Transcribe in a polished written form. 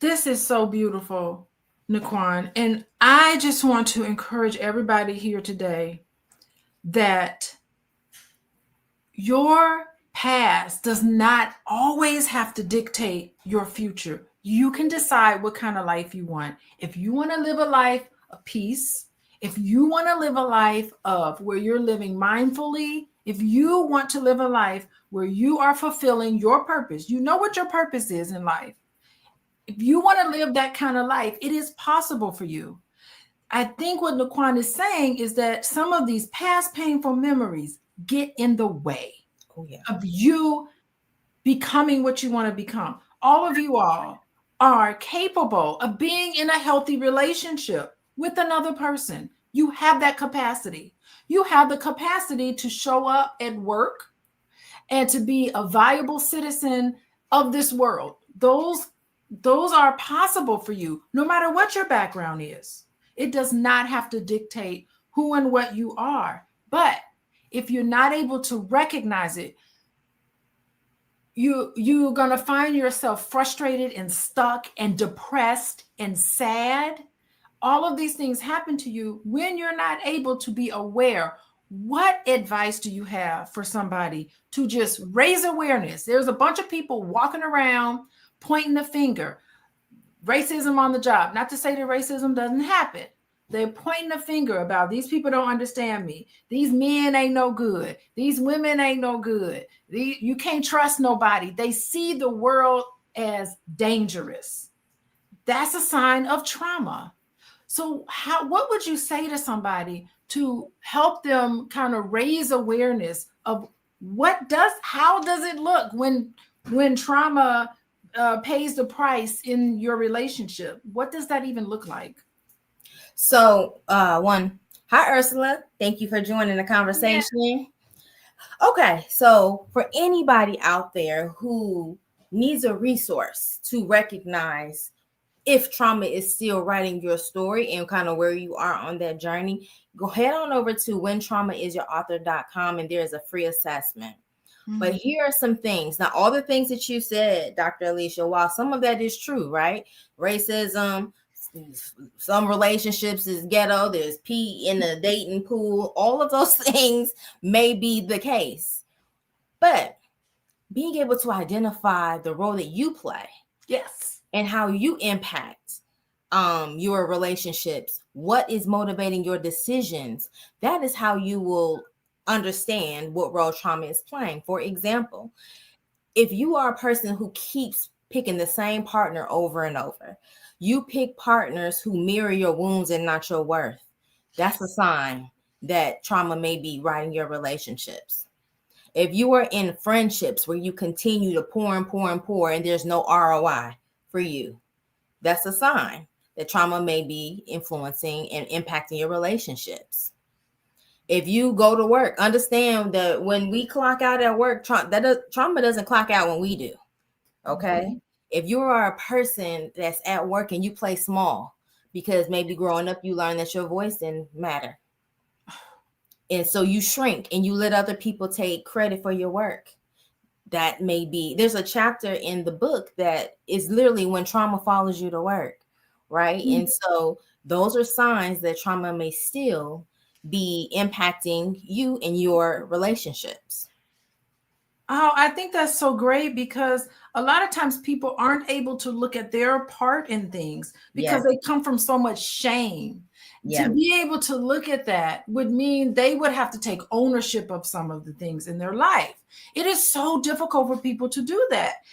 This is so beautiful, Naquan. And I just want to encourage everybody here today that your past does not always have to dictate your future. You can decide what kind of life you want. If you want to live a life of peace, if you want to live a life of where you're living mindfully, if you want to live a life where you are fulfilling your purpose, you know what your purpose is in life. If you want to live that kind of life, it is possible for you. I think what Naquan is saying is that some of these past painful memories get in the way of you becoming what you want to become. All of you all are capable of being in a healthy relationship with another person. You have that capacity. You have the capacity to show up at work and to be a viable citizen of this world. Those are possible for you, no matter what your background is. It does not have to dictate who and what you are. But if you're not able to recognize it, you're going to find yourself frustrated and stuck and depressed and sad. All of these things happen to you when you're not able to be aware. What advice do you have for somebody to just raise awareness? There's a bunch of people walking around pointing the finger. Racism on the job. Not to say that racism doesn't happen. They're pointing the finger about these people don't understand me. These men ain't no good. These women ain't no good. You can't trust nobody. They see the world as dangerous. That's a sign of trauma. So what would you say to somebody to help them kind of raise awareness of how does it look when trauma pays the price in your relationship? What does that even look like? So, hi, Ursula. Thank you for joining the conversation. Yeah. Okay, so for anybody out there who needs a resource to recognize if trauma is still writing your story and kind of where you are on that journey, go head on over to whentraumaisyourauthor.com and there's a free assessment. Mm-hmm. But here are some things. Now, all the things that you said, Dr. Alicia, while some of that is true, right? Racism, some relationships is ghetto, there's pee in the dating pool, all of those things may be the case. But being able to identify the role that you play, yes, and how you impact your relationships, what is motivating your decisions, that is how you will understand what role trauma is playing. For example, if you are a person who keeps picking the same partner over and over, you pick partners who mirror your wounds and not your worth, that's a sign that trauma may be writing your relationships. If you are in friendships where you continue to pour and pour and pour and there's no ROI for you, that's a sign that trauma may be influencing and impacting your relationships. If you go to work, understand that when we clock out at work, trauma doesn't clock out when we do. Okay. Mm-hmm. If you are a person that's at work and you play small because maybe growing up, you learned that your voice didn't matter. And so you shrink and you let other people take credit for your work. That may be, there's a chapter in the book that is literally when trauma follows you to work, right? Mm-hmm. And so those are signs that trauma may still be impacting you and your relationships. Oh, I think that's so great because a lot of times people aren't able to look at their part in things because they come from so much shame. To be able to look at that would mean they would have to take ownership of some of the things in their life. It is so difficult for people to do that.